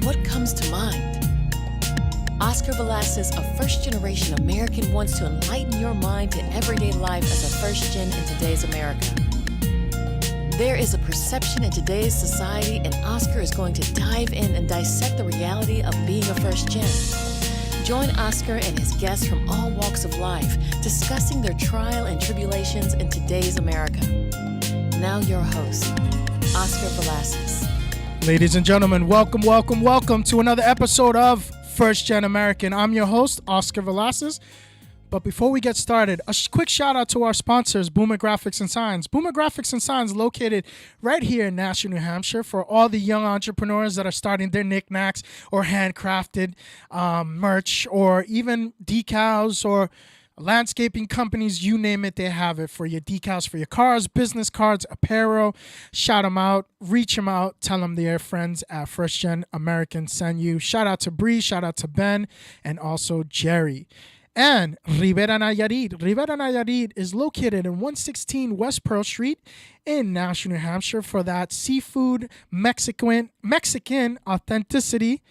what comes to mind? Oscar Villacis, a first-generation American, wants to enlighten your mind to everyday life as a first gen in today's America. There is a perception in today's society, and Oscar is going to dive in and dissect the reality of being a first gen. Join Oscar and his guests from all walks of life, discussing their trial and tribulations in today's America. Now your host, Oscar Villacis. Ladies and gentlemen, welcome to another episode of First Gen American. I'm your host, Oscar Villacis. But before we get started, a quick shout out to our sponsors, Boomer Graphics and Signs. Boomer Graphics and Signs located right here in Nashua, New Hampshire, for all the young entrepreneurs that are starting their knickknacks or handcrafted merch, or even decals or landscaping companies, you name it, they have it for your decals for your cars, business cards, apparel. Shout them out, reach them out, tell them their friends at First Gen American send you. Shout out to Bree, shout out to Ben, and also Jerry. And Rivera Nayarit. Rivera Nayarit is located in 116 West Pearl Street in Nashua, New Hampshire, for that seafood Mexican authenticity,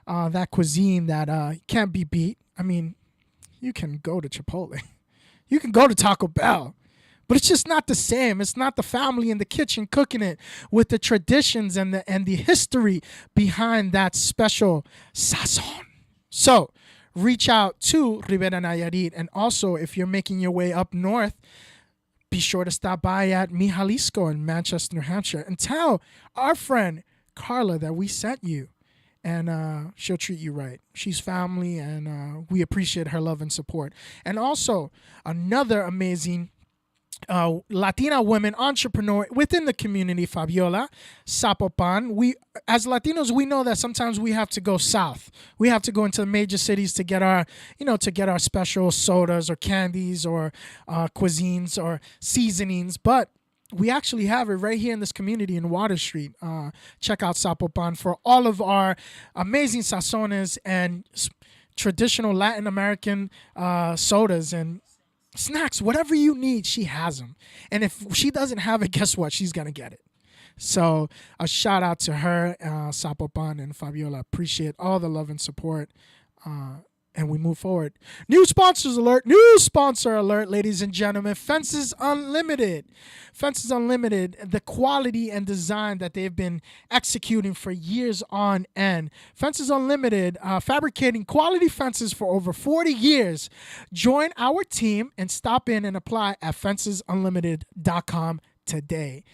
that cuisine that can't be beat. I mean, you can go to Chipotle, you can go to Taco Bell, but it's just not the same. It's not the family in the kitchen cooking it with the traditions and the history behind that special sazon. So reach out to Rivera Nayarit. And also, if you're making your way up north, be sure to stop by at Mi Jalisco in Manchester, New Hampshire, and tell our friend Carla that we sent you. And she'll treat you right. She's family, and we appreciate her love and support. And also, another amazing Latina women entrepreneur within the community, Fabiola Zapopan. We, as Latinos, we know that sometimes we have to go south. We have to go into the major cities to get our, special sodas or candies or cuisines or seasonings. But we actually have it right here in this community in Water Street. Check out Zapopan for all of our amazing sazones and traditional Latin American sodas and snacks. Whatever you need, she has them. And if she doesn't have it, guess what? She's going to get it. So a shout out to her, Zapopan and Fabiola. Appreciate all the love and support. And we move forward. New sponsor alert, ladies and gentlemen. Fences Unlimited. Fences Unlimited, the quality and design that they've been executing for years on end. Fences Unlimited, fabricating quality fences for over 40 years. Join our team and stop in and apply at fencesunlimited.com today.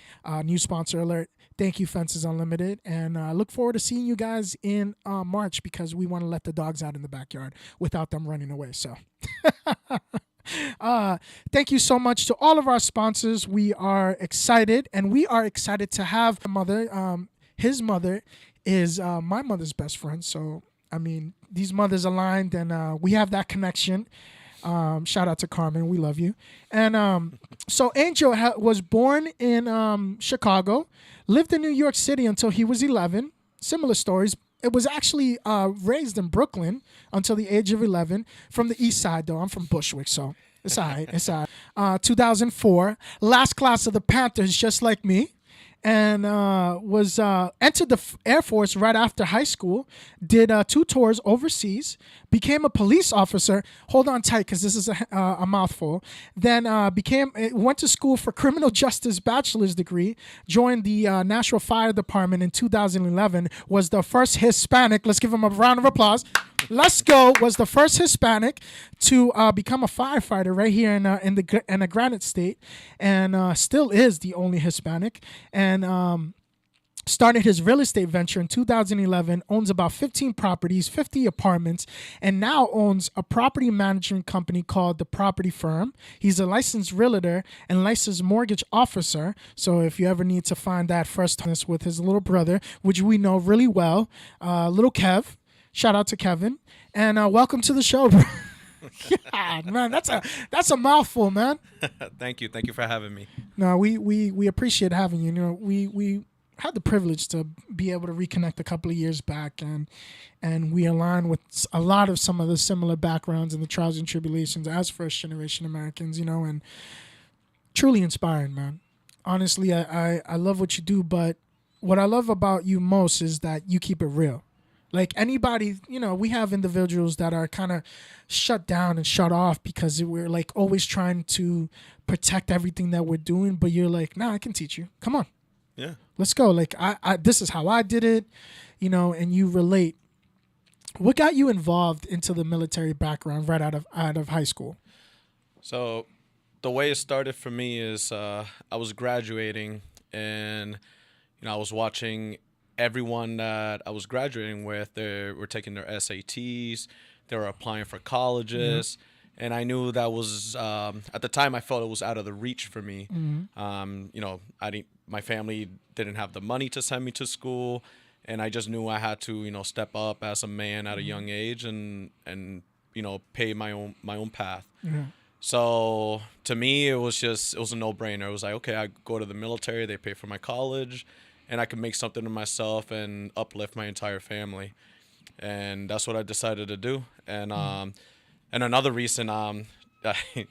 New sponsor alert. Thank you, Fences Unlimited, and I look forward to seeing you guys in March, because we want to let the dogs out in the backyard without them running away. So thank you so much to all of our sponsors. We are excited, and we are excited to have a mother. His mother is my mother's best friend. So, I mean, these mothers aligned, and we have that connection. Shout out to Carmen. We love you. And so Angel was born in Chicago, lived in New York City until he was 11. Similar stories. It was actually raised in Brooklyn until the age of 11. From the east side, though. I'm from Bushwick, so it's all right. It's all right. 2004, last class of the Panthers, just like me. And was entered the Air Force right after high school, did 2 tours overseas, became a police officer. Hold on tight, because this is a mouthful. Then went to school for criminal justice bachelor's degree, joined the Nashville Fire Department in 2011, was the first Hispanic. Let's give him a round of applause. Let's go. Was the first Hispanic to become a firefighter right here in the Granite State, and still is the only Hispanic. And started his real estate venture in 2011, owns about 15 properties, 50 apartments, and now owns a property management company called The Property Firm. He's a licensed realtor and licensed mortgage officer. So if you ever need to find that first with his little brother, which we know really well, little Kev. Shout out to Kevin, and welcome to the show, bro. God, man, that's a mouthful, man. Thank you for having me. No, we appreciate having you. You know, we had the privilege to be able to reconnect a couple of years back, and we align with a lot of some of the similar backgrounds and the trials and tribulations as first generation Americans, you know, and truly inspiring, man. Honestly, I love what you do, but what I love about you most is that you keep it real. Like anybody, we have individuals that are kind of shut down and shut off because we're like always trying to protect everything that we're doing. But you're like, nah, I can teach you. Come on, Yeah. let's go. Like this is how I did it, and you relate. What got you involved into the military background right out of high school? So the way it started for me is I was graduating, and I was watching everyone that I was graduating with. They were taking their SATs, they were applying for colleges, and I knew that was at the time I felt it was out of the reach for me. I didn't. My family didn't have the money to send me to school, and I just knew I had to step up as a man at a young age and pay my own path. Yeah. So to me, it was a no-brainer. It was like, okay, I go to the military, they pay for my college, and I can make something of myself and uplift my entire family. And that's what I decided to do. And another reason,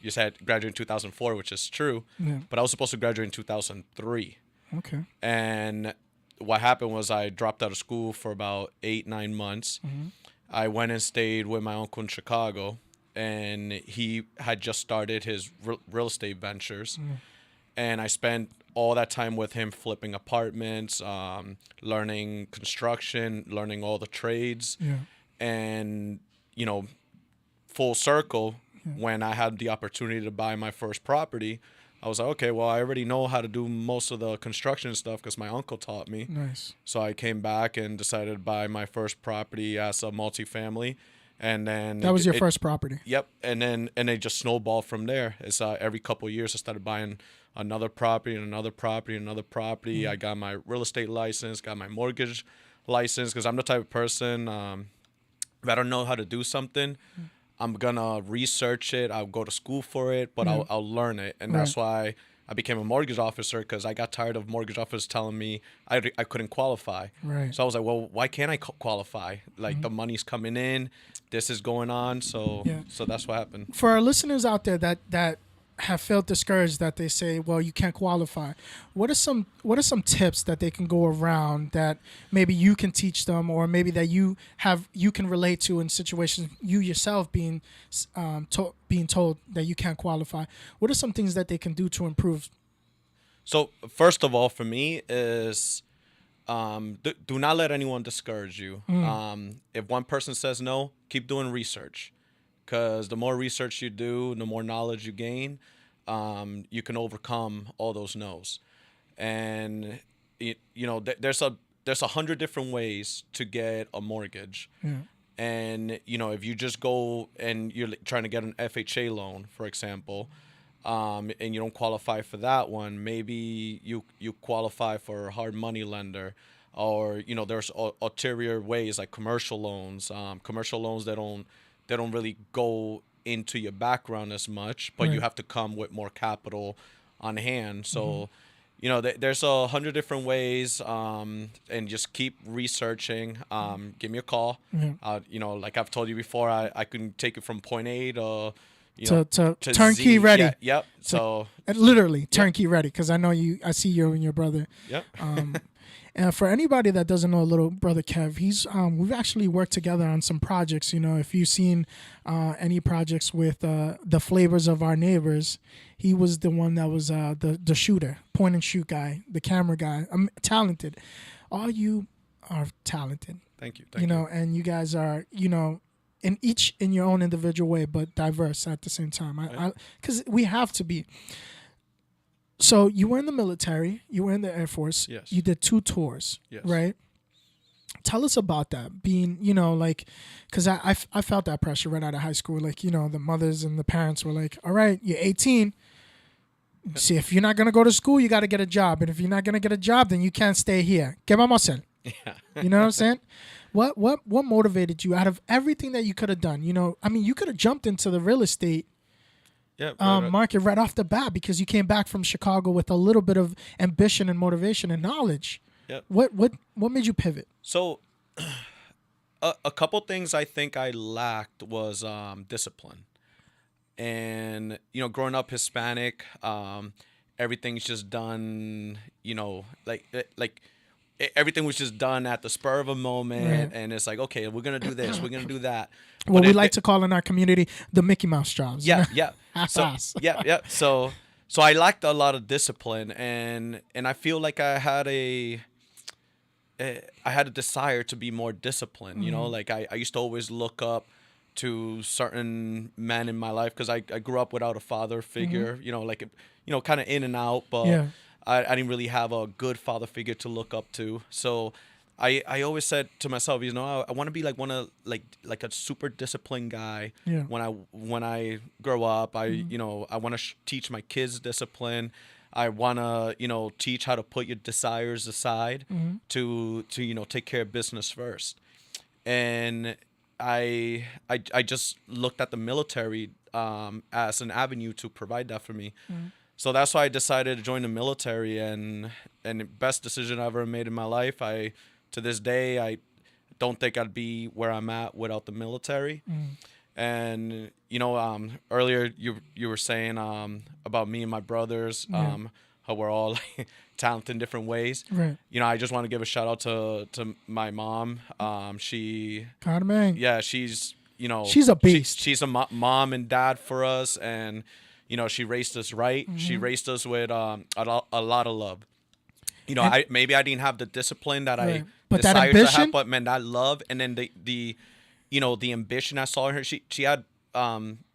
you said graduate in 2004, which is true, Yeah. but I was supposed to graduate in 2003. Okay. And what happened was I dropped out of school for about 8-9 months. I went and stayed with my uncle in Chicago, and he had just started his real estate ventures. And I spent all that time with him flipping apartments, learning construction, learning all the trades. Yeah. And, full circle, when I had the opportunity to buy my first property, I was like, okay, well, I already know how to do most of the construction stuff because my uncle taught me. Nice. So I came back and decided to buy my first property as a multifamily. And then That was your first property. Yep. And then it just snowballed from there. It's every couple of years I started buying another property and another property and another property. I got my real estate license, got my mortgage license, because I'm the type of person, if I don't know how to do something, I'm gonna research it. I'll go to school for it, but I'll learn it, and that's why I became a mortgage officer, because I got tired of mortgage officers telling me I couldn't qualify. Right. So I was like, well, why can't I qualify? Like the money's coming in, this is going on, so that's what happened. For our listeners out there that have felt discouraged, that they say, well, you can't qualify, what are some tips that they can go around that maybe you can teach them, or maybe that you can relate to in situations you yourself being told that you can't qualify? What are some things that they can do to improve? So first of all, for me is do not let anyone discourage you. If one person says no, keep doing research, because the more research you do, the more knowledge you gain, you can overcome all those no's. And there's 100 different ways to get a mortgage. And if you just go and you're trying to get an FHA loan, for example, and you don't qualify for that one, maybe you qualify for a hard money lender, or there's ulterior ways like commercial loans that don't really go into your background as much, but you have to come with more capital on hand. So there's 100 different ways, and just keep researching. Give me a call. Like I've told you before, I can take it from point A to turnkey Z. ready. Yeah, yep. So literally turnkey ready, because I see you and your brother. Yep. And for anybody that doesn't know little brother Kev, he's we've actually worked together on some projects. If you've seen any projects with the Flavors of Our Neighbors, he was the one that was the shooter, point and shoot guy, the camera guy. I'm talented. All you are talented. Thank you. Thank you. And you guys are in your own individual way, but diverse at the same time. Because we have to be. So you were in the military, you were in the Air Force. Yes. You did 2 tours, Yes. right? Tell us about that. Being, because I felt that pressure right out of high school. Like, the mothers and the parents were like, all right, you're 18. See, if you're not going to go to school, you got to get a job. And if you're not going to get a job, then you can't stay here. ¿Qué vamos a hacer? Yeah. You know what I'm saying? What motivated you out of everything that you could have done? You could have jumped into the real estate market right off the bat, because you came back from Chicago with a little bit of ambition and motivation and knowledge. Yep. What made you pivot? So a couple things I think I lacked was discipline. And growing up Hispanic, everything's just done, like everything was just done at the spur of a moment, Right. and it's like, okay, we're gonna do this, we're gonna do that. What But we like to call in our community the Mickey Mouse jobs. yeah, yeah. So Half-ass. yeah. So I lacked a lot of discipline, and I feel like I had a desire to be more disciplined. You know, like I used to always look up to certain men in my life because I grew up without a father figure. You know, like kind of in and out, but Yeah. I didn't really have a good father figure to look up to. So I always said to myself, I want to be like like a super disciplined guy. Yeah. When I grow up, I want to teach my kids discipline. I want to teach how to put your desires aside to take care of business first. And I just looked at the military as an avenue to provide that for me. So that's why I decided to join the military, and the best decision I ever made in my life. To this day, I don't think I'd be where I'm at without the military. And earlier you were saying about me and my brothers, how we're all like, talented in different ways. Right. I just want to give a shout out to my mom. She Carmen. yeah, she's She's a beast. She's a mom and dad for us, and she raised us right. She raised us with a lot of love. I didn't have the discipline that Right. I But that desired to ambition? have, but man, that love, and then the ambition I saw in her. She had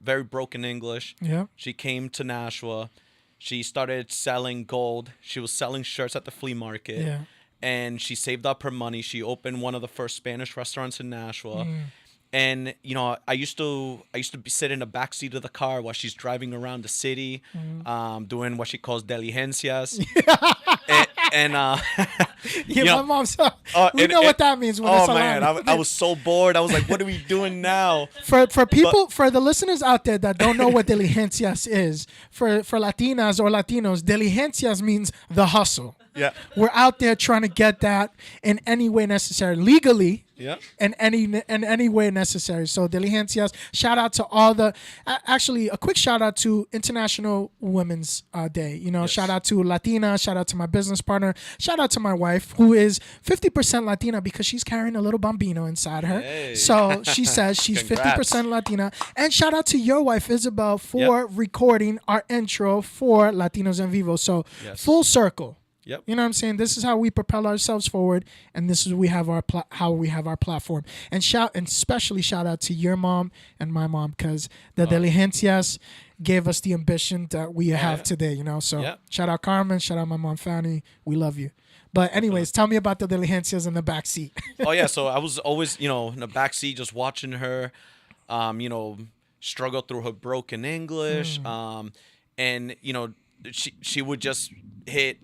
very broken English. Yeah. She came to Nashua. She started selling gold. She was selling shirts at the flea market. Yeah. And she saved up her money. She opened one of the first Spanish restaurants in Nashua. And I used to sit in the back seat of the car while she's driving around the city, doing what she calls diligencias. and My mom's. We know what that means when it's a man, line. I was so bored. I was like, what are we doing now? For the listeners out there that don't know what diligencias is, for Latinas or Latinos, diligencias means the hustle. Yeah. We're out there trying to get that in any way necessary, legally. Yeah. In any way necessary. So diligencias. Shout out to all the. Actually, a quick shout out to International Women's Day. Yes. Shout out to Latina. Shout out to my business partner. Shout out to my wife, who is 50% Latina because she's carrying a little bambino inside her. Hey. So she says she's Congrats. 50% Latina. And shout out to your wife, Isabel, for recording our intro for Latinos en Vivo. So full circle. Yep. You know what I'm saying? This is how we propel ourselves forward, and this is how we have our platform. And especially shout out to your mom and my mom, because the diligencias gave us the ambition that we have today. So shout out Carmen, shout out my mom Fanny. We love you. But anyways, tell me about the diligencias in the back seat. Oh yeah, so I was always in the back seat just watching her, struggle through her broken English, and she would just hit.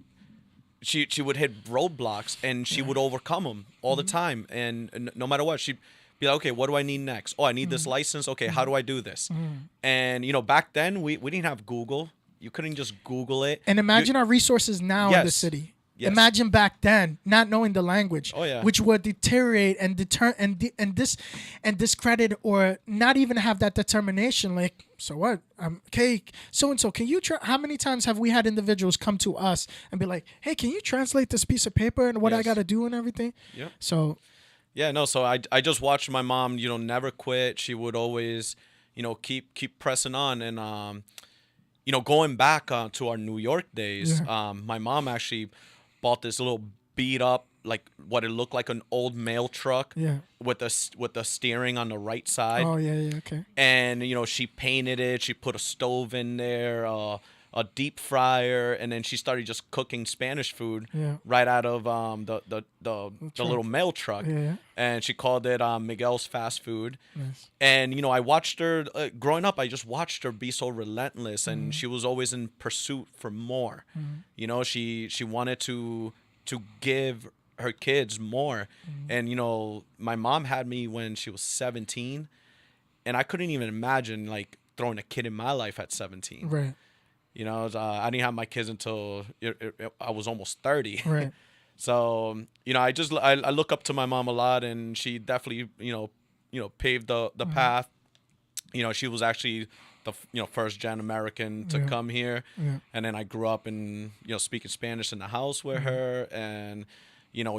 She would hit roadblocks, and she would overcome them all the time. And no matter what, she'd be like, okay, what do I need next? Oh, I need this license. Okay, how do I do this? And, back then, we didn't have Google. You couldn't just Google it. And imagine our resources now in the city. Yes. Imagine back then not knowing the language, which would deteriorate and discredit or not even have that determination. Like, so what? Okay, so and so. Can you? How many times have we had individuals come to us and be like, "Hey, can you translate this piece of paper and what I got to do and everything?" Yeah. So. Yeah, no. So I just watched my mom, never quit. She would always, keep pressing on, and going back to our New York days, my mom actually bought this little beat up, like what it looked like an old mail truck with the steering on the right side. Oh yeah, okay. And she painted it. She put a stove in there, a deep fryer, and then she started just cooking Spanish food right out of the little mail truck. Yeah. And she called it Miguel's Fast Food. Nice. And I watched her growing up. I just watched her be so relentless, and she was always in pursuit for more. She wanted to give her kids more. And my mom had me when she was 17, and I couldn't even imagine like throwing a kid in my life at 17. Right. I didn't have my kids until I was almost 30. Right. So, I look up to my mom a lot, and she definitely, paved the path. She was actually the first gen American to come here. Yeah. And then I grew up in, speaking Spanish in the house with her, and,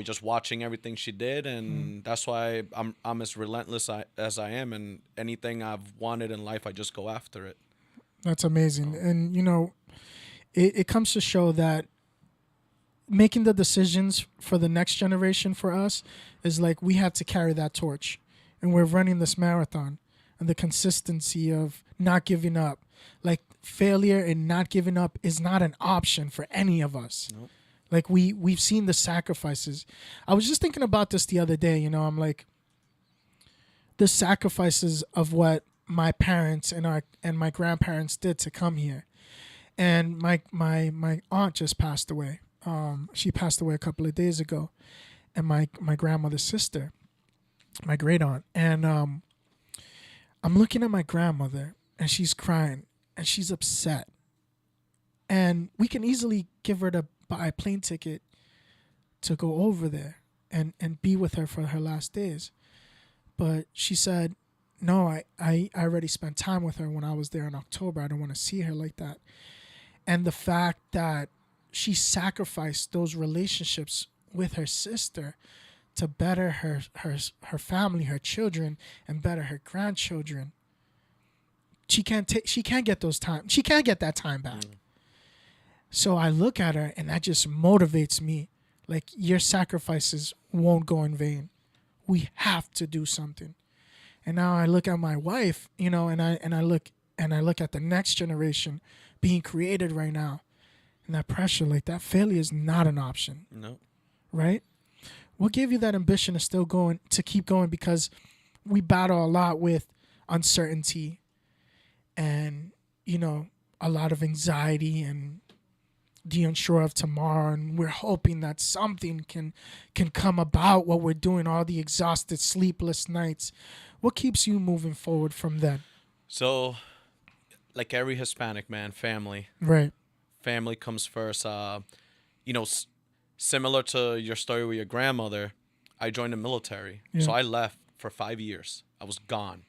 just watching everything she did, and that's why I'm as relentless as I am, and anything I've wanted in life, I just go after it. That's amazing. And, it comes to show that making the decisions for the next generation for us is like we have to carry that torch. And we're running this marathon, and the consistency of not giving up. Like, failure and not giving up is not an option for any of us. Nope. Like, we've seen the sacrifices. I was just thinking about this the other day. I'm like, the sacrifices of what my parents and my grandparents did to come here. And my aunt just passed away. She passed away a couple of days ago. And my grandmother's sister, my great aunt. And I'm looking at my grandmother, and she's crying, and she's upset. And we can easily give her to buy a plane ticket to go over there and be with her for her last days. But she said, no, I already spent time with her when I was there in October. I don't want to see her like that. And the fact that she sacrificed those relationships with her sister to better her family, her children, and better her grandchildren. She can't get those time. She can't get that time back. So I look at her, and that just motivates me. Like, your sacrifices won't go in vain. We have to do something. And now I look at my wife, and I look at the next generation being created right now. And that pressure, like, that failure is not an option. No. Right? What gave you that ambition to keep going? Because we battle a lot with uncertainty and, a lot of anxiety and the unsure of tomorrow. And we're hoping that something can come about what we're doing, all the exhausted, sleepless nights. What keeps you moving forward from then? So, like every Hispanic man, family. Right. Family comes first. Similar to your story with your grandmother, I joined the military. Yeah. So I left for 5 years. I was gone.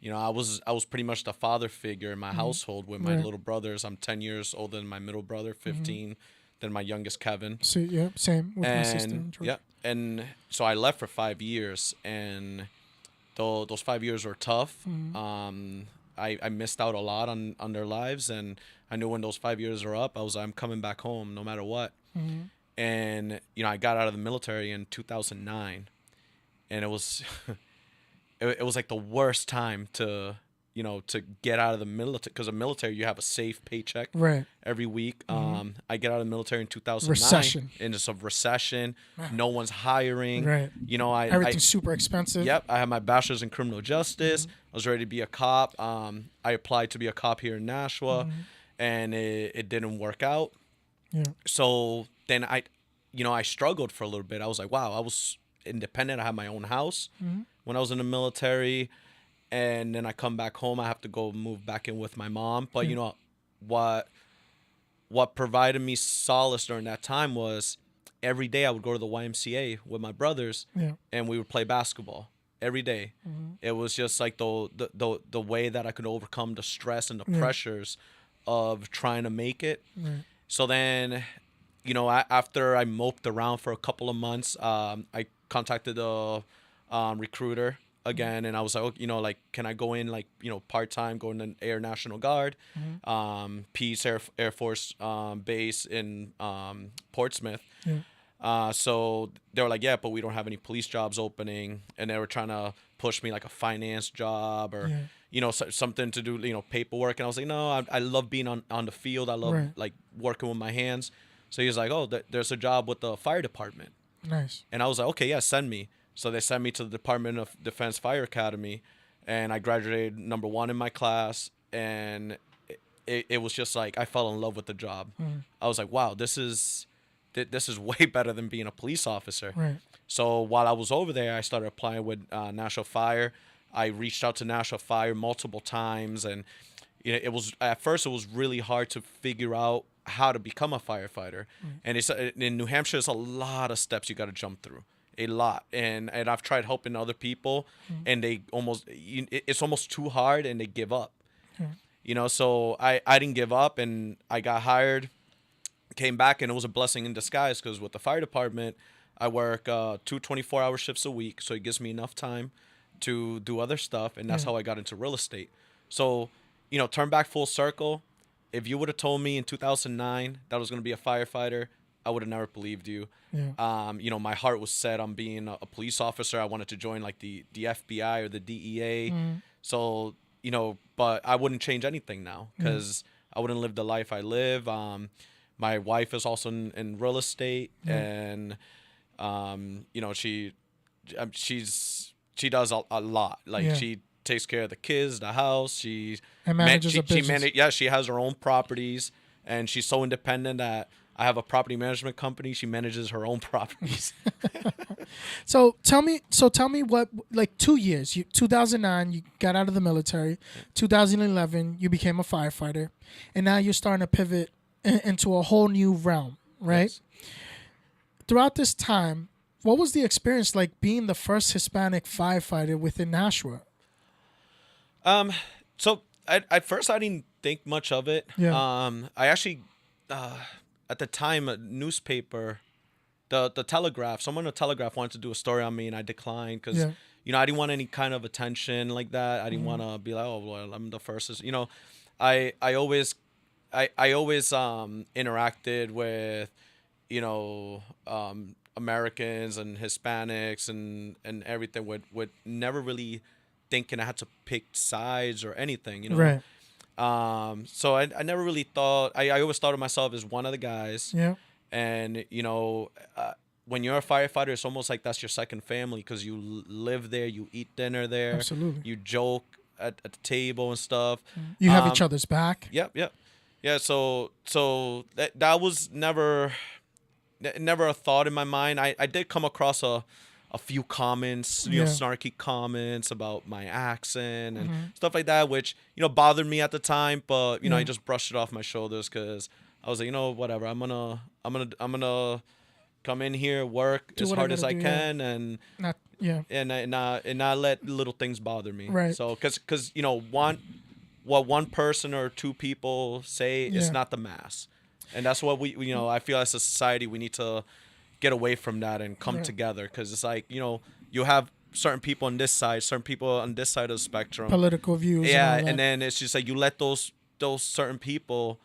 I was pretty much the father figure in my household with my little brothers. I'm 10 years older than my middle brother, 15 than my youngest Kevin. So, yeah, same with my sister. Yeah, and so I left for 5 years, and those 5 years were tough. I missed out a lot on their lives, and I knew when those 5 years are up, I'm coming back home no matter what. And I got out of the military in 2009, and it was it was like the worst time to get out of the military, because the military, you have a safe paycheck every week. I get out of the military in 2009. Recession. And it's a recession. No one's hiring. Right. Everything's super expensive. Yep. I have my bachelor's in criminal justice. I was ready to be a cop. I applied to be a cop here in Nashua, and it didn't work out. Yeah. So then I struggled for a little bit. I was like, wow, I was independent. I had my own house when I was in the military. And then I come back home. I have to go move back in with my mom. But what provided me solace during that time was every day I would go to the YMCA with my brothers, and we would play basketball every day. It was just like the way that I could overcome the stress and the pressures of trying to make it. So then, after I moped around for a couple of months, I contacted a recruiter again, and I was like, can I go in part-time, go in the Air National Guard, Peace Air Force base in Portsmouth. So they were like, yeah, but we don't have any police jobs opening, and they were trying to push me like a finance job or something to do paperwork, and I was like, no, I love being on the field. I love like working with my hands. So he was like, oh, there's a job with the fire department. Nice. And I was like, okay, yeah, send me. So they sent me to the Department of Defense Fire Academy, and I graduated number 1 in my class, and it was just like I fell in love with the job. I was like, wow, this is way better than being a police officer. Right. So while I was over there, I started applying with National Fire. I reached out to National Fire multiple times, and it was at first it was really hard to figure out how to become a firefighter. And it's in New Hampshire, there's a lot of steps you got to jump through. A lot, and I've tried helping other people, and they it's almost too hard, and they give up. So I didn't give up, and I got hired, came back, and it was a blessing in disguise, because with the fire department, I work 2 24-hour shifts a week, so it gives me enough time to do other stuff, and that's how I got into real estate. So, turn back full circle. If you would have told me in 2009 that I was going to be a firefighter, I would have never believed you. Yeah. My heart was set on being a police officer. I wanted to join like the FBI or the DEA. So, but I wouldn't change anything now because I wouldn't live the life I live. My wife is also in real estate, and she does a lot. Like she takes care of the kids, the house. She manages a business. She has her own properties, and she's so independent that I have a property management company. She manages her own properties. So tell me what, like 2 years, 2009, you got out of the military. 2011, you became a firefighter, and now you're starting to pivot into a whole new realm, right? Yes. Throughout this time, what was the experience like being the first Hispanic firefighter within Nashua? So at first I didn't think much of it. Yeah. I actually, at the time, a newspaper, the Telegraph, someone at the Telegraph wanted to do a story on me, and I declined because, I didn't want any kind of attention like that. I didn't want to be like, oh, well, I'm the first. I always interacted with, Americans and Hispanics and everything with never really thinking I had to pick sides or anything, Right. So I never really thought, I always thought of myself as one of the guys. Yeah. And, when you're a firefighter, it's almost like that's your second family because you live there, you eat dinner there. Absolutely. You joke at the table and stuff. You have each other's back. Yep. Yeah, so that was never a thought in my mind. I did come across a few comments, snarky comments about my accent and stuff like that, which bothered me at the time. But I just brushed it off my shoulders because I was like, whatever. I'm gonna come in here, work as hard as I can, and not let little things bother me. Right. So because what one person or two people say is not the mass, and that's what we I feel as a society we need to get away from that and come together, because it's like you have certain people on this side, certain people on this side of the spectrum, political views, and then it's just like you let those certain people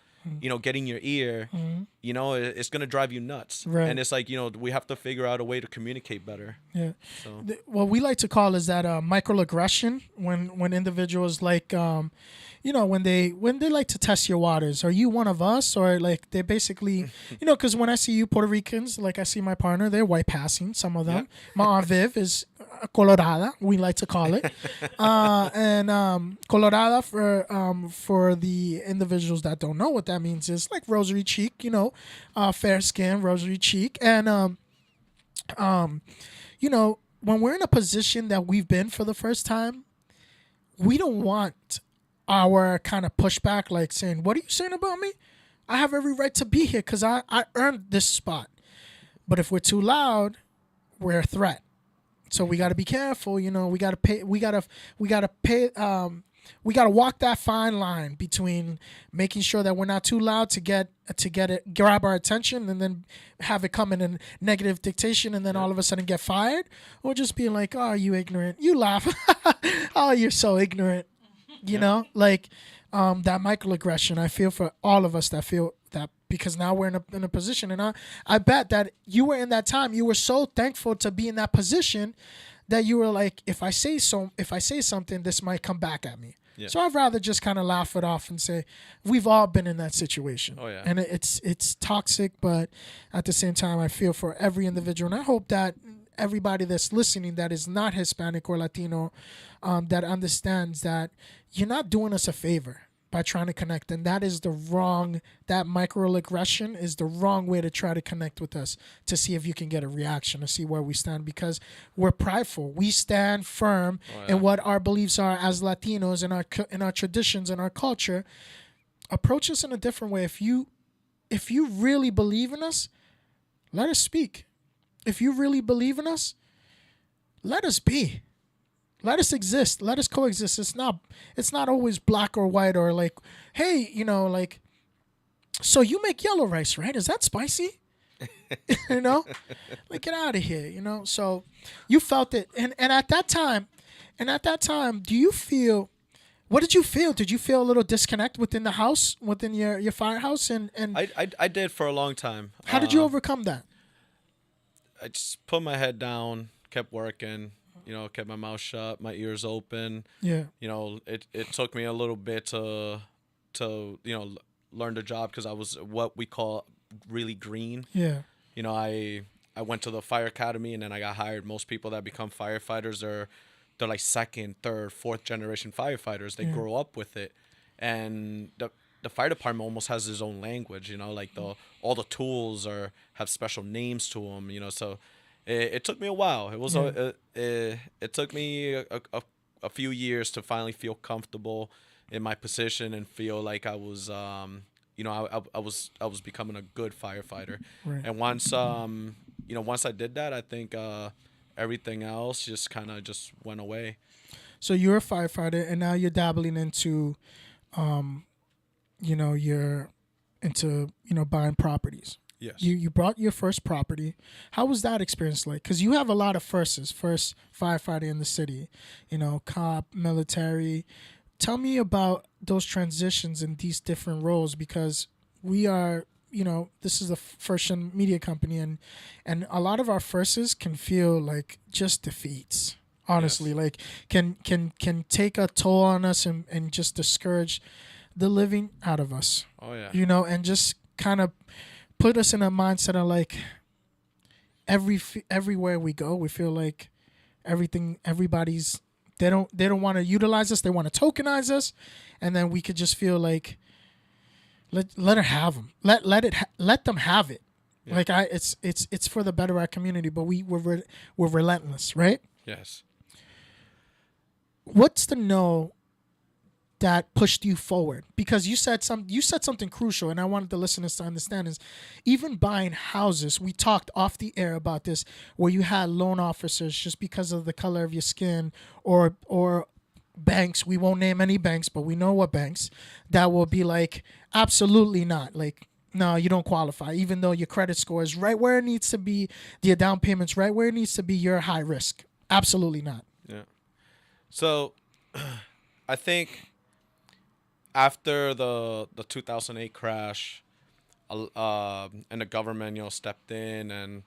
get in your ear, it's gonna drive you nuts, and it's like we have to figure out a way to communicate better. So. What we like to call is that microaggression, when individuals like when they like to test your waters. Are you one of us, or like they basically because when I see you Puerto Ricans, like I see my partner, they're white passing, some of them. My Aunt Viv is colorada, we like to call it, and colorada for the individuals that don't know what that means is like rosary cheek, fair skin, rosary cheek, and when we're in a position that we've been for the first time, we don't want our kind of pushback, like saying, what are you saying about me? I have every right to be here because I earned this spot. But if we're too loud, we're a threat. So we got to be careful. We got to walk that fine line between making sure that we're not too loud to grab our attention, and then have it come in a negative dictation, and then all of a sudden get fired, or just being like, oh, you ignorant. You laugh. Oh, you're so ignorant. That microaggression, I feel for all of us that feel that, because now we're in a position, and I bet that you were in that time, you were so thankful to be in that position that you were like, if I say something, this might come back at me. Yeah. So I'd rather just kind of laugh it off and say, we've all been in that situation. Oh, yeah. And it's toxic, but at the same time, I feel for every individual, and I hope that everybody that's listening that is not Hispanic or Latino, that understands that you're not doing us a favor by trying to connect, and that microaggression is the wrong way to try to connect with us, to see if you can get a reaction, to see where we stand, because we're prideful. We stand firm in what our beliefs are as Latinos, in our traditions and our culture. Approach us in a different way. If you really believe in us, let us speak. If you really believe in us, let us be. Let us exist. Let us coexist. It's not always black or white, or like, hey, so you make yellow rice, right? Is that spicy? you know, like get out of here, you know. So you felt it, and at that time, do you feel? What did you feel? Did you feel a little disconnect within the house, within your firehouse, and I did for a long time. how did you overcome that? I just put my head down, kept working, kept my mouth shut, my ears open. Yeah, It took me a little bit to learn the job because I was what we call really green. yeah, I went to the fire academy and then I got hired. Most people that become firefighters they're like second, third, fourth generation firefighters. They grow up with it, and the fire department almost has its own language. Like all the tools have special names to them. So it took me a while. It was it took me a few years to finally feel comfortable in my position and feel like I was I was becoming a good firefighter. right. And once once I did that, I think everything else just kind of just went away. So you're a firefighter, and now you're dabbling into, you're into buying properties. Yes. You brought your first property. How was that experience like? Because you have a lot of firsts. First firefighter in the city, cop, military. Tell me about those transitions in these different roles, because we are, this is a first media company, and a lot of our firsts can feel like just defeats. Honestly, Yes. like can take a toll on us and just discourage the living out of us. Oh yeah. And just kind of put us in a mindset of like everywhere we go, we feel like everybody's they don't want to utilize us, they want to tokenize us, and then we could just feel like let her have them, let them have it. Yeah. Like it's for the better of our community, but we're relentless, right? Yes. What's the no that pushed you forward? Because you said something crucial, and I wanted the listeners to understand is even buying houses. We talked off the air about this, where you had loan officers just because of the color of your skin, or banks. We won't name any banks, but we know what banks that will be like, absolutely not. Like, no, you don't qualify, even though your credit score is right where it needs to be, your down payment's right where it needs to be. You're high risk. Absolutely not. Yeah. So, I think after the 2008 crash, and the government, stepped in and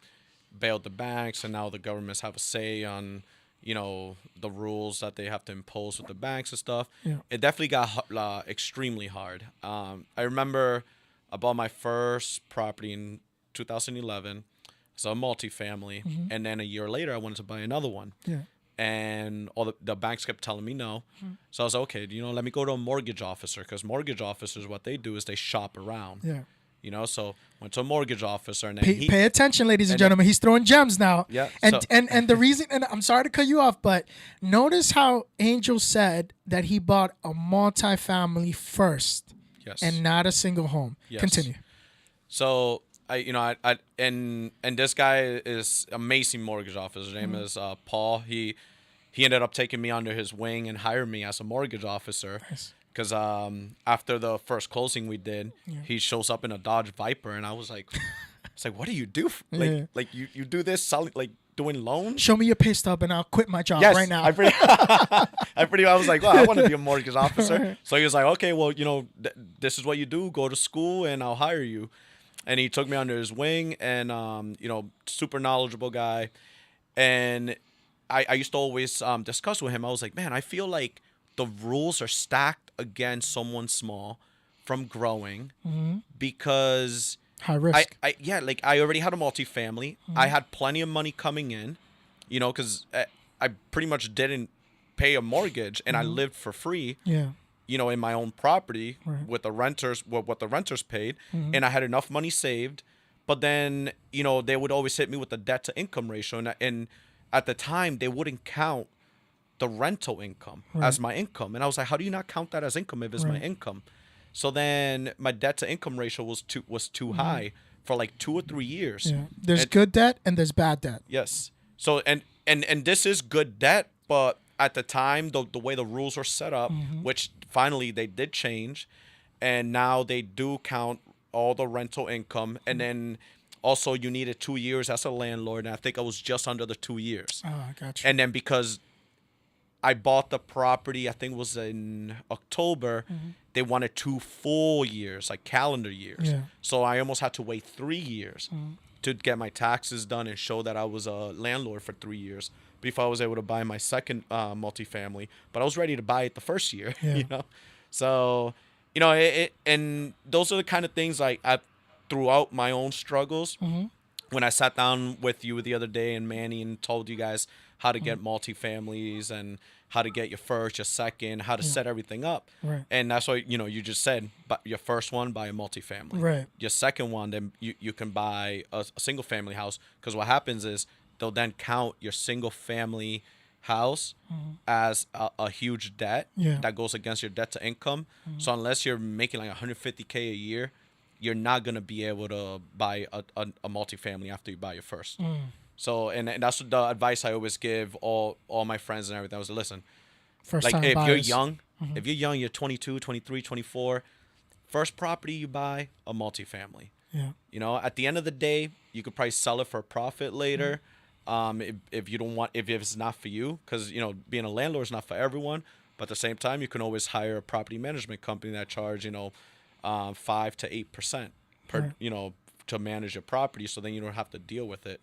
bailed the banks, and now the governments have a say on, the rules that they have to impose with the banks and stuff. Yeah. It definitely got extremely hard. I remember I bought my first property in 2011. It's a multifamily, and then a year later I wanted to buy another one. Yeah. And all the banks kept telling me no. So I was like, okay, let me go to a mortgage officer, because mortgage officers, what they do is they shop around. Yeah. So went to a mortgage officer, and then Pay attention, ladies and gentlemen. He's throwing gems now. Yeah, And, so- and the reason, and I'm sorry to cut you off, but notice how Angel said that he bought a multifamily first Yes. and not a single home. Yes. Continue. So and this guy is amazing mortgage officer. His name is Paul. He ended up taking me under his wing and hired me as a mortgage officer. Nice. Because after the first closing we did, he shows up in a Dodge Viper, and I was like, what do you do? Yeah. Like you do this selling, like doing loans? Show me your pay stub and I'll quit my job Yes, right now. I was like, well, I want to be a mortgage officer. So he was like, okay, well, this is what you do. Go to school, and I'll hire you. And he took me under his wing, and super knowledgeable guy. And I used to always discuss with him. I was like, man, I feel like the rules are stacked against someone small from growing because High risk. I already had a multifamily. I had plenty of money coming in, because I pretty much didn't pay a mortgage, and I lived for free. Yeah. In my own property Right. with the renters, what the renters paid, and I had enough money saved. But then, they would always hit me with the debt to income ratio, and at the time they wouldn't count the rental income as my income, and I was like, how do you not count that as income if it's my income? So then my debt to income ratio was too high for like 2 or 3 years. Yeah. There's And- good debt and there's bad debt. Yes. So and this is good debt, but at the time the way the rules are set up, which finally they did change, and now they do count all the rental income, and then also you needed 2 years as a landlord, and I think I was just under the 2 years. Oh, I got you. And then because I bought the property, I think it was in October, they wanted 2 full years, like calendar years. Yeah. So I almost had to wait 3 years to get my taxes done and show that I was a landlord for 3 years before I was able to buy my second multifamily. But I was ready to buy it the first year, Yeah. you know? So, you know, and those are the kind of things I throughout my own struggles. When I sat down with you the other day and Manny and told you guys how to get multifamilies and how to get your first, your second, how to set everything up. Right. And that's why, you know, you just said, but your first one, buy a multifamily. Right. Your second one, then you can buy a single family house. Because what happens is they'll then count your single family house as a huge debt that goes against your debt to income. So unless you're making like $150K a year, you're not going to be able to buy a multifamily after you buy your first. So, and that's the advice I always give all my friends and everything. I was, listen, First like time if buyers. you're young, you're 22, 23, 24, first property you buy, a multifamily. Yeah. You know, at the end of the day, you could probably sell it for a profit later. If you don't want, if it's not for you, because, you know, being a landlord is not for everyone. But at the same time, you can always hire a property management company that charge, 5 to 8% per, to manage your property. So then you don't have to deal with it.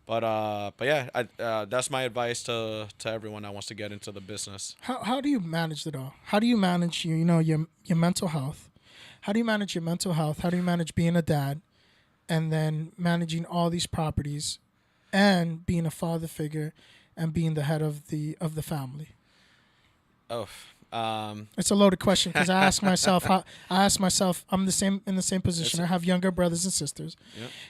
But yeah, that's my advice to everyone that wants to get into the business. How do you manage it all? How do you manage your mental health? How do you manage your mental health? How do you manage being a dad, and then managing all these properties, and being a father figure, and being the head of the family? Oh, it's a loaded question because I ask myself. I'm in the same position. I have younger brothers and sisters,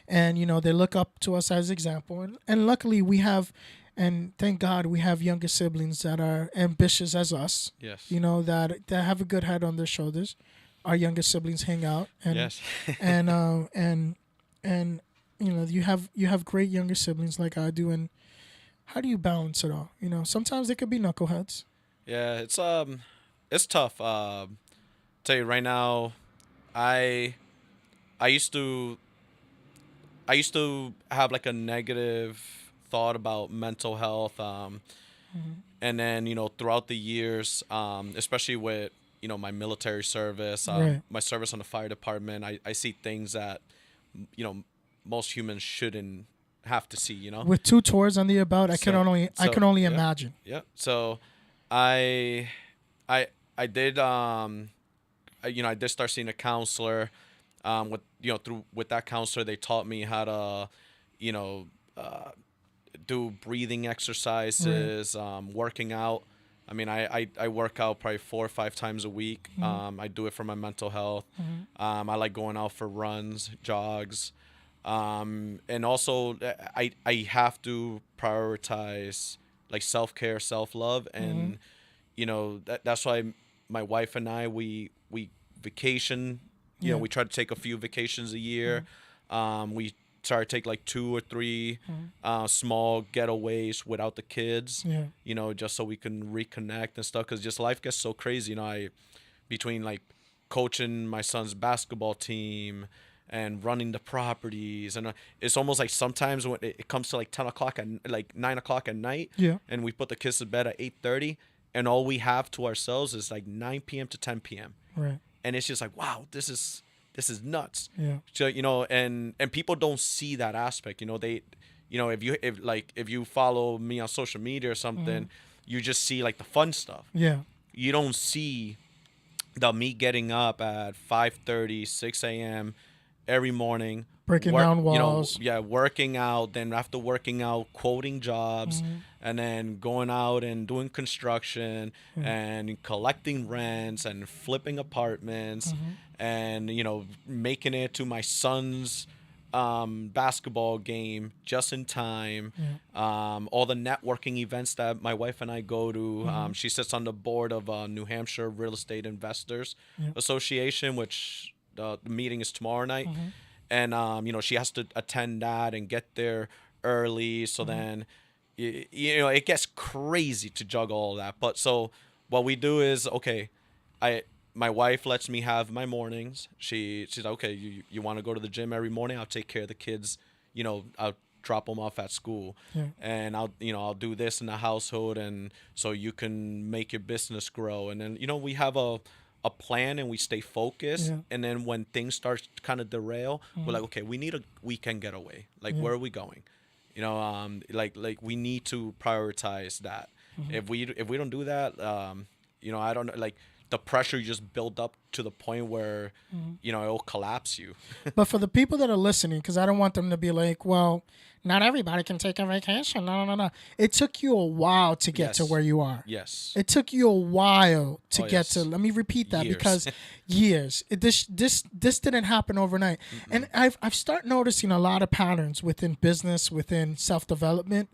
and they look up to us as example. And luckily we have, and thank God we have younger siblings that are ambitious as us. Yes. That have a good head on their shoulders. Our younger siblings hang out, and yes. and you have great younger siblings like I do. And how do you balance it all? Sometimes they could be knuckleheads. Yeah, it's tough. Tell you right now, I used to have like a negative thought about mental health, and then throughout the years, especially with my military service, my service on the fire department, I see things that most humans shouldn't have to see. With 2 tours under your belt, I can only imagine. Yeah. So I did I did start seeing a counselor. With that counselor, they taught me how to do breathing exercises, working out. I mean, I work out probably 4 or 5 times a week. I do it for my mental health. I like going out for runs, jogs, and also I have to prioritize like self-care, self-love, and that's why my wife and I we vacation. We try to take a few vations a year. We try to take like 2 or 3 small getaways without the kids. Just so we can reconnect and stuff, because just life gets so crazy. Between like coaching my son's basketball team and running the properties, and it's almost like sometimes when it comes to like 10 o'clock and like 9 o'clock at night, and we put the kids to bed at 8:30, and all we have to ourselves is like 9 p.m. to 10 p.m. Right. And it's just like, wow, this is nuts. Yeah. So and people don't see that aspect. They, if you follow me on social media or something, you just see like the fun stuff. Yeah. You don't see me getting up at 5:30, 6 a.m. every morning, breaking down walls. Working out. Then after working out, quoting jobs, and then going out and doing construction and collecting rents and flipping apartments, and making it to my son's basketball game just in time. All the networking events that my wife and I go to. She sits on the board of New Hampshire Real Estate Investors Association, which the meeting is tomorrow night. And she has to attend that and get there early. So then it gets crazy to juggle all that. But so what we do is, okay, my wife lets me have my mornings. She's like, okay, you want to go to the gym every morning? I'll take care of the kids. I'll drop them off at school, and I'll do this in the household, and so you can make your business grow. And then we have a plan, and we stay focused. And then when things start to kind of derail, we're like, okay, we need a weekend getaway. Like, where are we going? Like we need to prioritize that. If we don't do that, I don't know, like the pressure just build up to the point where it'll collapse you. But for the people that are listening, because I don't want them to be like, well, not everybody can take a vacation. No. It took you a while to get to where you are. Yes. It took you a while to get to. Let me repeat that, Years. because years. This didn't happen overnight. And I've started noticing a lot of patterns within business, within self-development.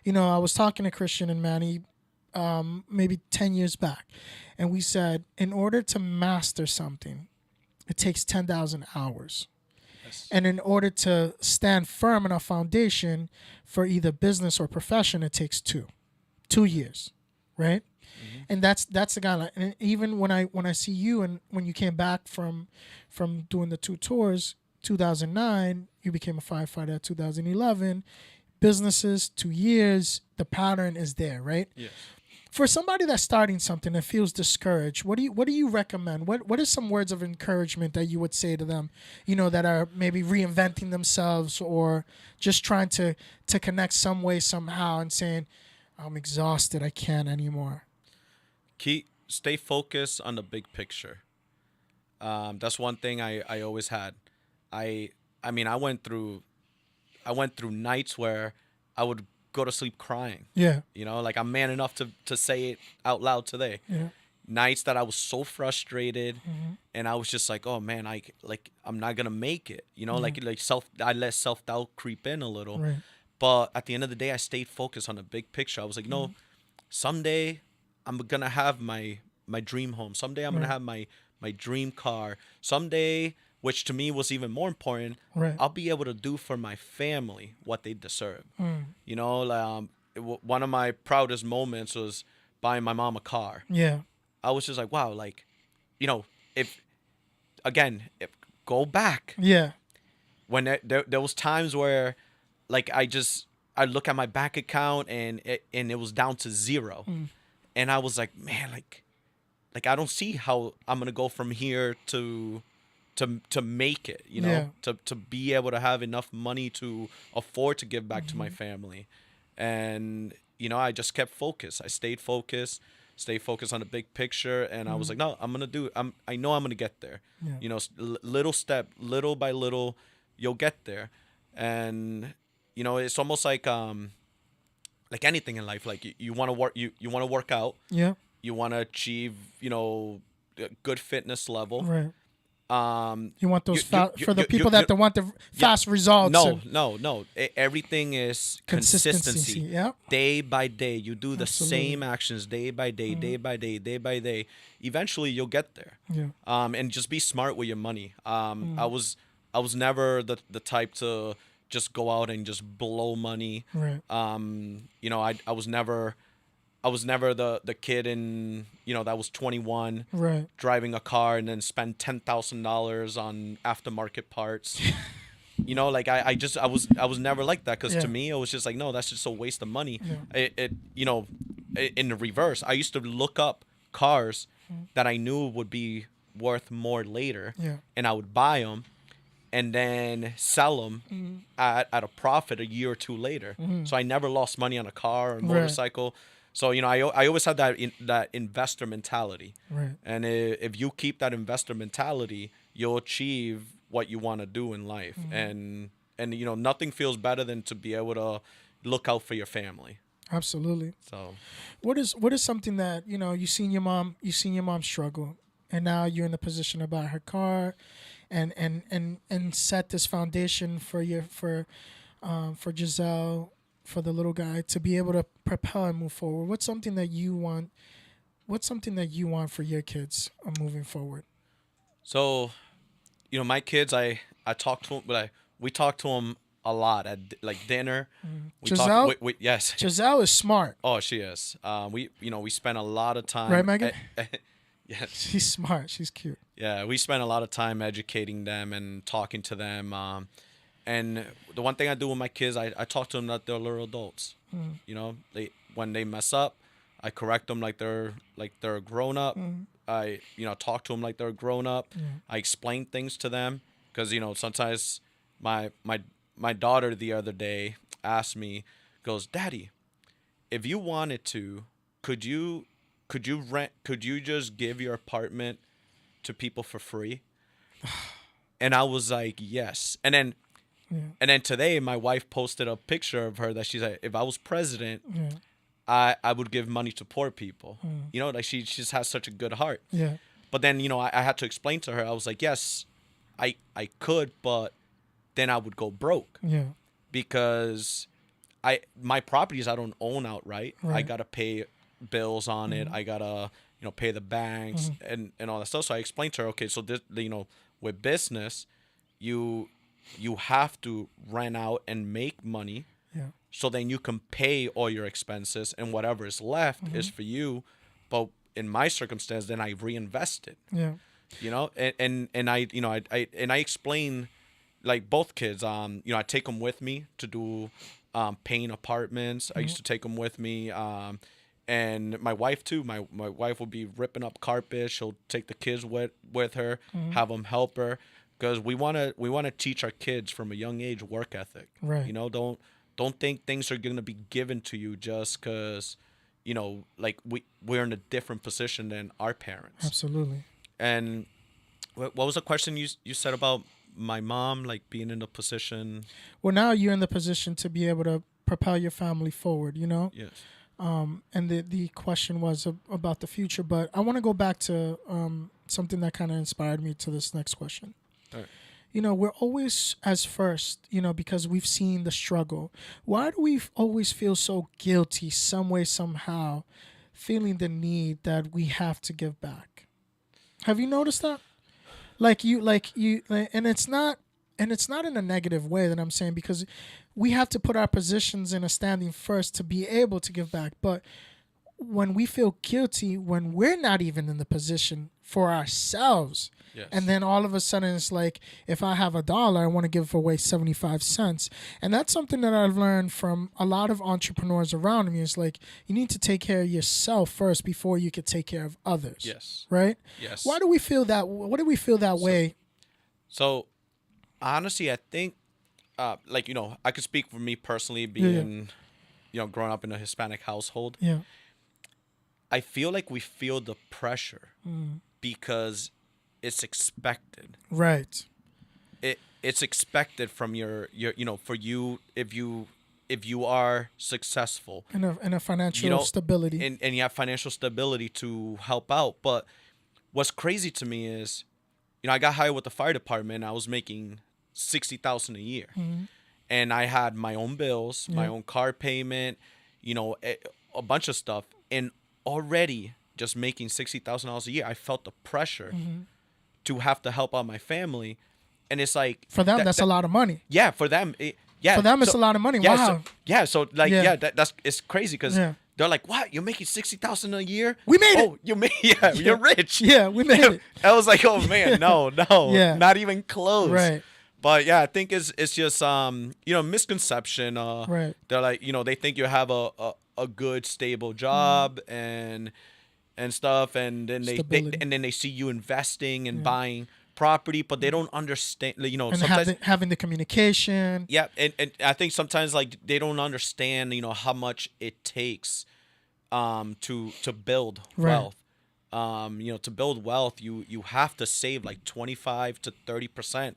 I was talking to Christian and Manny maybe 10 years back, and we said, in order to master something, it takes 10,000 hours. Yes. And in order to stand firm in a foundation for either business or profession, it takes 2 years, right? And that's the guideline. And even when I see you, and when you came back from doing the 2 tours, 2009, you became a firefighter. 2011, businesses, 2 years, the pattern is there, right? Yes. For somebody that's starting something that feels discouraged, what do you recommend? What are some words of encouragement that you would say to them, that are maybe reinventing themselves or just trying to connect some way, somehow, and saying, I'm exhausted, I can't anymore? Stay focused on the big picture. That's one thing I always had. I went through nights where I would go to sleep crying. Yeah. Like I'm man enough to say it out loud today. Yeah. Nights that I was so frustrated, and I was just like, oh man, I'm not gonna make it. I let self-doubt creep in a little. Right. But at the end of the day, I stayed focused on the big picture. I was like, no, someday I'm gonna have my dream home. Someday I'm gonna have my dream car. Someday, which to me was even more important, I'll be able to do for my family what they deserve. One of my proudest moments was buying my mom a car. Yeah. I was just like, wow, if go back. Yeah. When there was times where, like, I look at my bank account and it was down to 0. And I was like, man, like I don't see how I'm gonna go from here to make it, to be able to have enough money to afford to give back to my family. And I just kept focused. I stayed focused on the big picture, and I was like, no, I know I'm gonna get there. Little step, little by little, you'll get there. And it's almost like anything in life. Like you want to work, you want to work out. Yeah. You want to achieve, a good fitness level. Right. You want those for the people that want the fast results. No. Everything is consistency. Yeah. Day by day, you do the same actions day by day, day by day, day by day. Eventually, you'll get there. Yeah. And just be smart with your money. I was never the type to just go out and just blow money. Right. I was never the kid in that was 21, right, driving a car and then spend $10,000 on aftermarket parts. I was never like that, because to me it was just like, no, that's just a waste of money. In the reverse, I used to look up cars that I knew would be worth more later, and I would buy them and then sell them at a profit a year or 2 later. So I never lost money on a car or a motorcycle. So, I always had that investor mentality. Right. And if you keep that investor mentality, you'll achieve what you want to do in life. And nothing feels better than to be able to look out for your family. Absolutely. So what is something that, you seen your mom struggle, and now you're in the position to buy her car and set this foundation for Giselle, for the little guy, to be able to propel and move forward? What's something that you want for your kids moving forward? So, my kids, I talk to them, but we talk to them a lot at dinner. Giselle? Yes. Giselle is smart. Oh, she is. We spend a lot of time. Right, Megan? Yeah. She's smart. She's cute. Yeah, we spend a lot of time educating them and talking to them. And the one thing I do with my kids, I talk to them that they're little adults. You know, when they mess up, I correct them like they're a grown up. I talk to them like they're a grown up. I explain things to them because sometimes my daughter the other day asked me, goes, "Daddy, if you wanted to, could you just give your apartment to people for free?" And I was like, yes. And then today my wife posted a picture of her that she's like, if I was president, I would give money to poor people. Like she just has such a good heart. Yeah. But then, I had to explain to her, I was like, yes, I could, but then I would go broke. Yeah. Because my properties I don't own outright. Right. I gotta pay bills on it. I gotta pay the banks and all that stuff. So I explained to her, okay, so this with business, you have to rent out and make money. Yeah. So then you can pay all your expenses and whatever is left is for you. But in my circumstance, then I reinvest it. Yeah. And I explain, like, both kids, I take them with me to do paint apartments. I used to take them with me. And my wife too. My wife will be ripping up carpet. She'll take the kids with her, have them help her, because we wanna teach our kids from a young age work ethic. Right. Don't think things are gonna be given to you just because, like we're in a different position than our parents. Absolutely. And what was the question you said about my mom, like being in the position? Well, now you're in the position to be able to propel your family forward. Yes. And the question was about the future, but I want to go back to something that kind of inspired me to this next question. All right. We're always as first, because we've seen the struggle. Why do we always feel so guilty some way, somehow, feeling the need that we have to give back? Have you noticed that? And it's not in a negative way that I'm saying, because we have to put our positions in a standing first to be able to give back. But when we feel guilty, when we're not even in the position for ourselves, Yes. and then all of a sudden it's like, if I have $1, I want to give away 75 cents. And that's something that I've learned from a lot of entrepreneurs around me. It's like, you need to take care of yourself first before you could take care of others. Yes. Right? Yes. Why do we feel that? What do we feel that way? So, honestly, I think, I could speak for me personally, being, growing up in a Hispanic household. Yeah. I feel like we feel the pressure because it's expected. Right. It's expected from your for you, if you are successful And a financial stability. and you have financial stability to help out. But what's crazy to me is, I got hired with the fire department. I was making $60,000 a year, and I had my own bills, my own car payment, a bunch of stuff, and already just making $60,000 a year, I felt the pressure to have to help out my family, and it's like, for them, that's a lot of money. Yeah, for them, For them, it's a lot of money. Wow. That's it's crazy because Yeah. they're like, "What? You're making $60,000 a year? We made it. Oh, you made you're rich. Yeah, we made it. I was like, oh man, no, Yeah. not even close. Right. But yeah, I think it's just misconception. Right. They're like, they think you have a good stable job and stuff, and then they see you investing and buying property, but they don't understand. And sometimes having the communication. yeah, and I think sometimes like they don't understand, how much it takes to build Right. wealth. To build wealth, you have to save like 25 to 30%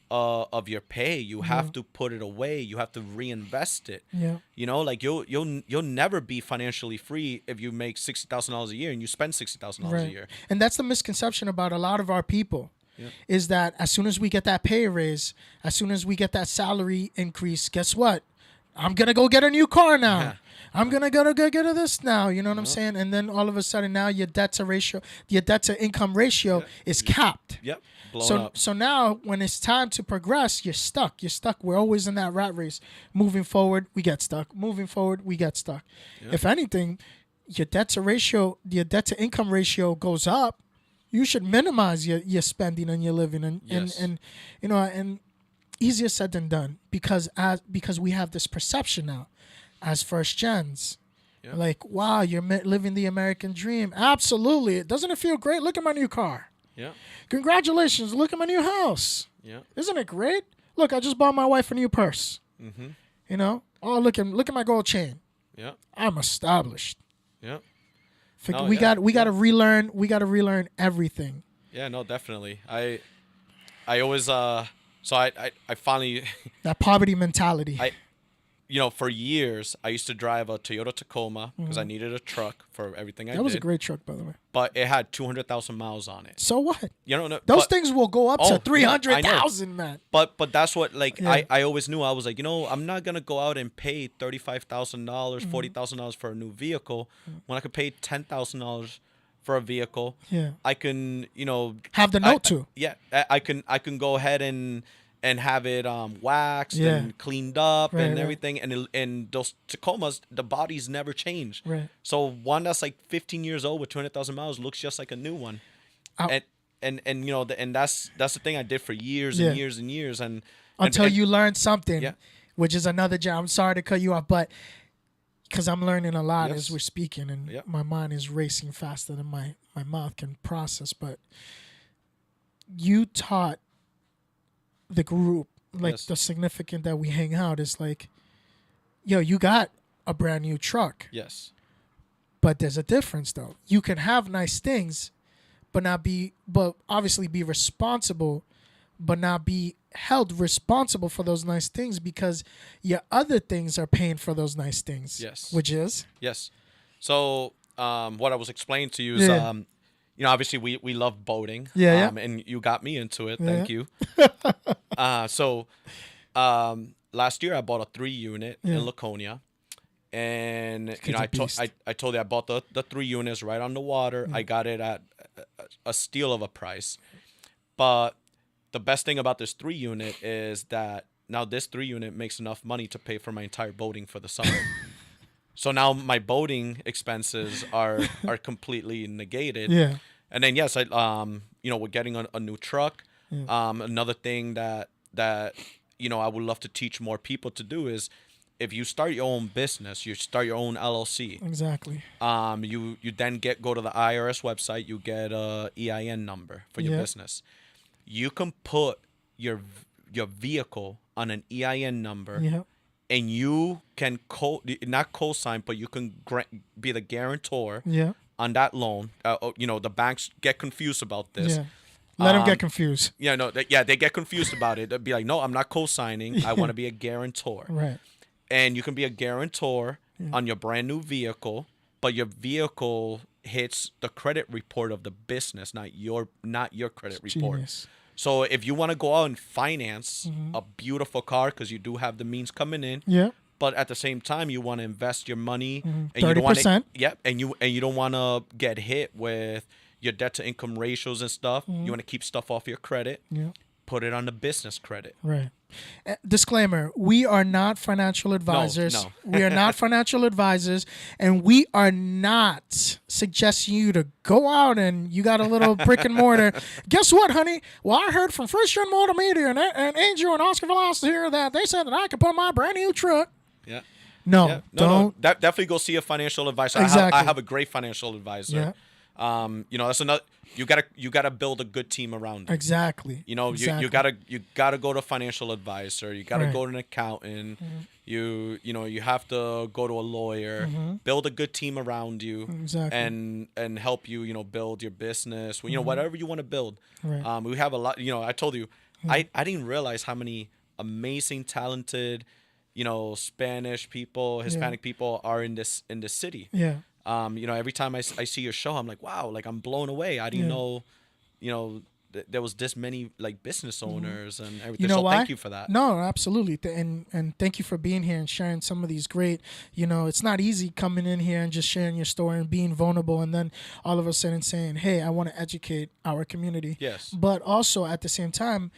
of your pay. You have to put it away. You have to reinvest it. Yeah. Like you'll never be financially free if you make $60,000 a year and you spend $60,000 a year. And that's the misconception about a lot of our people. Yeah. Is that as soon as we get that pay raise, as soon as we get that salary increase, guess what? I'm going to go get a new car now. Yeah. I'm going to go get this now. You know what I'm saying? And then all of a sudden now your debt to income ratio is capped. Yep. Blown up. So now when it's time to progress, you're stuck. We're always in that rat race. Moving forward, we get stuck. Moving forward, we get stuck. If anything, your debt to income ratio goes up you should minimize your spending and your living, and Yes. and you know, and easier said than done, because we have this perception now as first gens. Yeah. Like, wow, you're living the American dream. Absolutely. Doesn't it feel great? Look at my new car. Yeah. Congratulations. Look at my new house. Yeah. Isn't it great? Look, I just bought my wife a new purse. Mm-hmm. You know? Oh, look at my gold chain. Yeah. I'm established. Yeah. We got to relearn. We got to relearn everything. Yeah. No, definitely. I always so I finally That poverty mentality. For years I used to drive a Toyota Tacoma because I needed a truck for everything I did. That was a great truck, by the way. But it had 200,000 miles on it. So what? No, Those things will go up to Oh, 300,000, man. But that's what, like, Yeah. I always knew. I was like, I'm not gonna go out and pay $35,000, $40,000 for a new vehicle when I could pay $10,000 for a vehicle. Yeah. I can, Have the note to. Yeah, I can go ahead and have it waxed Yeah. and cleaned up Right, and right. everything. And those Tacomas, the bodies never change. Right. So one that's like 15 years old with 200,000 miles looks just like a new one. Ow. And that's the thing I did for years Yeah. and years and years Until you learn something, Yeah. which is another job. I'm sorry to cut you off, but because I'm learning a lot Yes. as we're speaking, and Yeah. my mind is racing faster than my mouth can process. But you taught the group, like Yes. the significant that we hang out, is like, yo, you got a brand new truck, Yes. but there's a difference though. You can have nice things, but obviously be responsible, but not be held responsible for those nice things, because your other things are paying for those nice things. Yes. Which is? Yes. So what I was explaiing to you is, Yeah. obviously we love boating. Yeah, yeah. And you got me into it. Yeah. Thank you. So last year I bought a 3-unit Yeah. in Laconia. And Kid's a beast. I told you I bought the 3 units right on the water. I got it at a steal of a price. But the best thing about this 3-unit is that now this 3-unit makes enough money to pay for my entire boating for the summer. So now my boating expenses are completely negated. Yeah. And then yes, we're getting a new truck. Another thing that I would love to teach more people to do is, if you start your own business, you start your own LLC. Exactly. You then go to the IRS website. You get a EIN number for your Yeah. business. You can put your vehicle on an EIN number. Yeah. And you can not co-sign, but you can be the guarantor Yeah. on that loan. The banks get confused about this. Yeah. Let them get confused. Yeah, no, they get confused about it. They'll be like, no, I'm not co-signing. I want to be a guarantor. Right. And you can be a guarantor on your brand new vehicle, but your vehicle hits the credit report of the business, not your credit report. Genius. So if you want to go out and finance a beautiful car, because you do have the means coming in, Yeah. but at the same time you want to invest your money, and 30%. you don't want to, and you don't want to get hit with your debt to income ratios and stuff. You want to keep stuff off your credit. Yeah. Put it on the business credit. Right. Disclaimer: we are not financial advisors. No. We are not financial advisors, and we are not suggesting you to go out and you got a little brick and mortar. Guess what, honey? Well, I heard from First Gen Multimedia and Angel and Oscar Villacis here that they said that I could put my brand new truck. Yeah. No, Yeah. don't. Definitely go see a financial advisor. Exactly. I have a great financial advisor. Yeah. That's another. You gotta build a good team around you. Exactly. You gotta go to a financial advisor. You gotta Right. go to an accountant. You have to go to a lawyer. Build a good team around you. Exactly. And help you build your business. Whatever you want to build. Right. We have a lot. I told you, I didn't realize how many amazing, talented, Spanish people, Hispanic people are in this city. Yeah. Every time I see your show, I'm like, wow, like I'm blown away. I didn't know, there was this many like business owners and everything. You know so why? thank you for that. No, absolutely. And thank you for being here and sharing some of these great, it's not easy coming in here and just sharing your story and being vulnerable and then all of a sudden saying, hey, I want to educate our community. Yes. But also at the same time,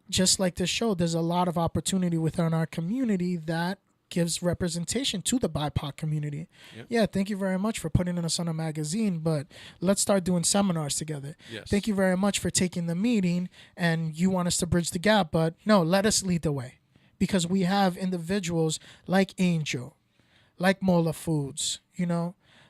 just like this show, there's a lot of opportunity within our community that gives representation to the BIPOC community. Yep. Yeah, thank you very much for putting us on a magazine, but let's start doing seminars together. Yes. Thank you very much for taking the meeting, and you want us to bridge the gap, but no, let us lead the way, because we have individuals like Angel, like Mola Foods,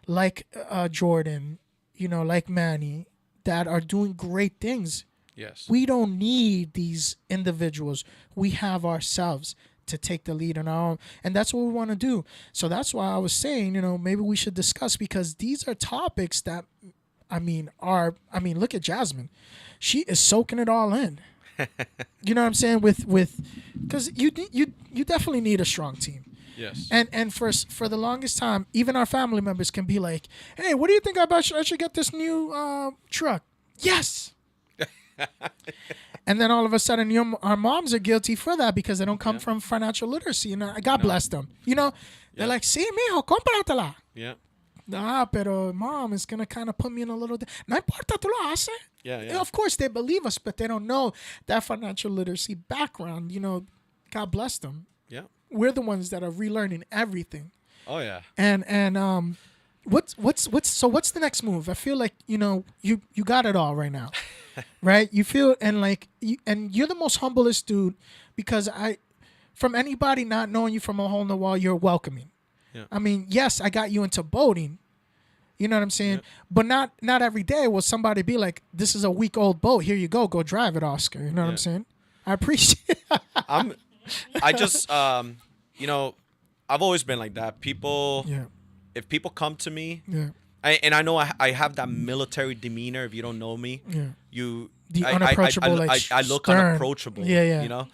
like Jordan, like Manny, that are doing great things. Yes. We don't need these individuals. We have ourselves to take the lead on our own. And that's what we want to do. So that's why I was saying, maybe we should discuss, because these are topics that, look at Jasmine. She is soaking it all in. You know what I'm saying? Because you definitely need a strong team. Yes. And for the longest time, even our family members can be like, hey, what do you think about I should get this new truck? Yes. And then all of a sudden, our moms are guilty for that because they don't come from financial literacy. And God bless them. They're like, sí, mijo, cómpratela. Yeah. Nah, pero mom is going to kind of put me in a little... No importa, tú lo haces. Yeah. And of course, they believe us, but they don't know that financial literacy background. God bless them. Yeah. We're the ones that are relearning everything. Oh, yeah. And what's the next move? I feel like you got it all right now, right? You feel and you're the most humblest dude, because from anybody not knowing you from a hole in the wall, you're welcoming. Yeah. I mean, yes, I got you into boating. You know what I'm saying? Yeah. But not every day will somebody be like, "This is a week-old boat. Here you go drive it, Oscar." You know what I'm saying? I appreciate. I just I've always been like that. People. Yeah. If people come to me, yeah, I know I have that military demeanor. If you don't know me, unapproachable, I look stern. Unapproachable. Yeah.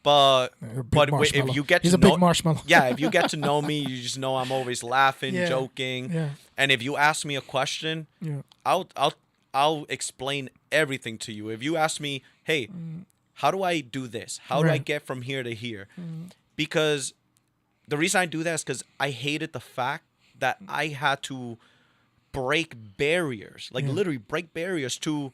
But if you get to know, big marshmallow. if you get to know me, you just know I'm always laughing, joking. Yeah. And if you ask me a question, I'll explain everything to you. If you ask me, hey, how do I do this? How do I get from here to here? Because the reason I do that is because I hated the fact that I had to break barriers, literally break barriers to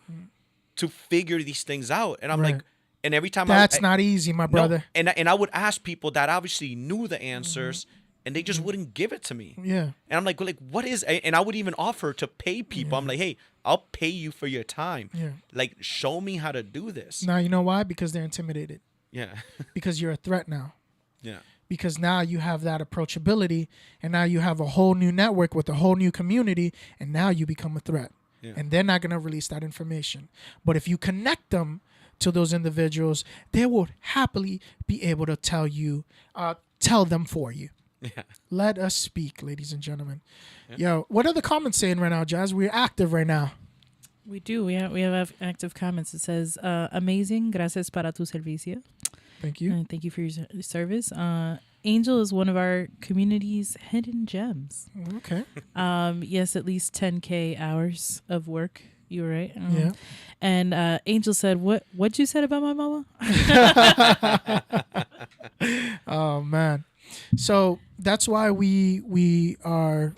figure these things out. And I'm like, and every time that's not easy, my brother. No, and I would ask people that obviously knew the answers, and they just wouldn't give it to me. Yeah. And I'm like, what is? And I would even offer to pay people. I'm like, hey, I'll pay you for your time. Yeah. Like, show me how to do this. Now you know why? Because they're intimidated. Yeah. Because you're a threat now. Yeah. Because now you have that approachability, and now you have a whole new network with a whole new community, and now you become a threat. Yeah. And they're not going to release that information. But if you connect them to those individuals, they will happily be able to tell them for you. Yeah. Let us speak, ladies and gentlemen. Yeah. Yo, what are the comments saying right now, Jazz? We're active right now. We do. We have active comments. It says, amazing. Gracias para tu servicio. Thank you. Thank you for your service. Angel is one of our community's hidden gems. Okay. Yes, at least 10K hours of work. You were right. Yeah. And Angel said, "What you said about my mama?" Oh man. So that's why we are,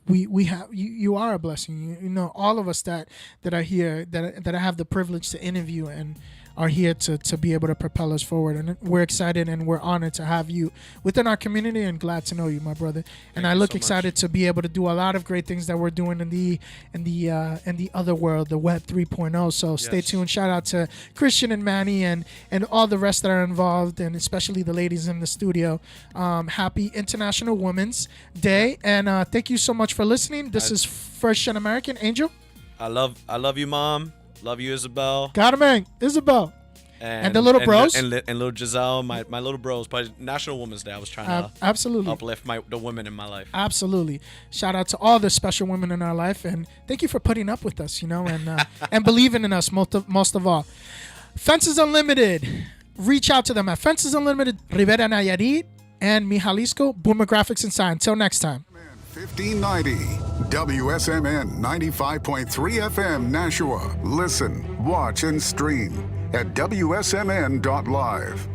we have you are a blessing. All of us that are here that I have the privilege to interview and are here to be able to propel us forward, and we're excited and we're honored to have you within our community, and glad to know you, my brother. And I look excited to be able to do a lot of great things that we're doing in the other world, the Web 3.0. So stay tuned. Shout out to Christian and Manny and all the rest that are involved, and especially the ladies in the studio. Happy International Women's Day, and thank you so much for listening. This is First Gen American. Angel, I love you, Mom. Love you, Isabel. Got him, man. Isabel. And the little bros. And little Giselle, my little bros. But National Women's Day, I was trying to absolutely uplift the women in my life. Absolutely. Shout out to all the special women in our life. And thank you for putting up with us, and believing in us most of all. Fences Unlimited. Reach out to them at Fences Unlimited, Rivera Nayarit, and Mijalisco, Boomer Graphics and Sign. Until next time. 1590 WSMN 95.3 FM Nashua. Listen, watch, and stream at WSMN.live.